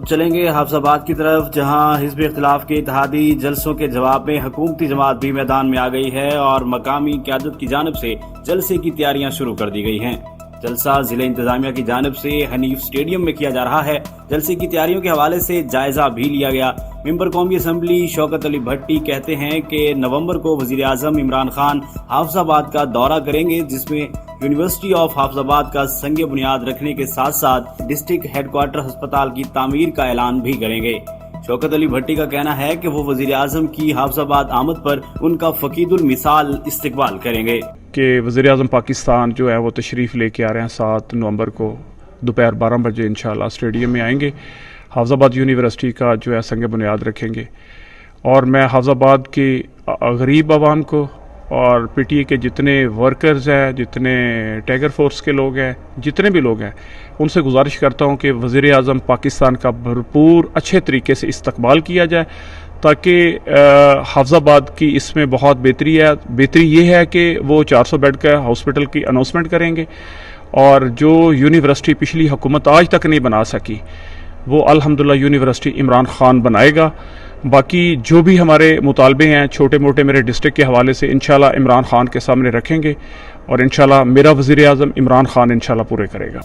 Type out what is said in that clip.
چلیں گے حافظ آباد کی طرف، جہاں حزب اختلاف کے اتحادی جلسوں کے جواب میں حکومتی جماعت بھی میدان میں آ گئی ہے اور مقامی قیادت کی جانب سے جلسے کی تیاریاں شروع کر دی گئی ہیں۔ جلسہ ضلع انتظامیہ کی جانب سے حنیف اسٹیڈیم میں کیا جا رہا ہے۔ جلسے کی تیاریوں کے حوالے سے جائزہ بھی لیا گیا۔ ممبر قومی اسمبلی شوکت علی بھٹی کہتے ہیں کہ نومبر کو وزیر اعظم عمران خان حافظ آباد کا دورہ کریں گے، جس میں یونیورسٹی آف حافظ آباد کا سنگ بنیاد رکھنے کے ساتھ ساتھ ڈسٹرکٹ ہیڈ کوارٹر ہسپتال کی تعمیر کا اعلان بھی کریں گے۔ شوکت علی بھٹی کا کہنا ہے کہ وہ وزیر اعظم کی حافظ آباد آمد پر ان کا فقید المثال استقبال کریں گے۔ کہ وزیر اعظم پاکستان جو ہے وہ تشریف لے کے آ رہے ہیں 7 نومبر کو دوپہر 12 بجے انشاءاللہ اسٹیڈیم میں آئیں گے، حافظ آباد یونیورسٹی کا جو ہے سنگ بنیاد رکھیں گے۔ اور میں حافظ آباد کی غریب عوام کو اور پی ٹی اے کے جتنے ورکرز ہیں، جتنے ٹیگر فورس کے لوگ ہیں، جتنے بھی لوگ ہیں، ان سے گزارش کرتا ہوں کہ وزیر اعظم پاکستان کا بھرپور اچھے طریقے سے استقبال کیا جائے، تاکہ حافظ آباد کی اس میں بہت بہتری ہے۔ بہتری یہ ہے کہ وہ 400 بیڈ کا ہاسپٹل کی اناؤنسمنٹ کریں گے، اور جو یونیورسٹی پچھلی حکومت آج تک نہیں بنا سکی وہ الحمدللہ یونیورسٹی عمران خان بنائے گا۔ باقی جو بھی ہمارے مطالبے ہیں چھوٹے موٹے میرے ڈسٹرکٹ کے حوالے سے انشاءاللہ عمران خان کے سامنے رکھیں گے، اور انشاءاللہ میرا وزیر اعظم عمران خان انشاءاللہ پورے کرے گا۔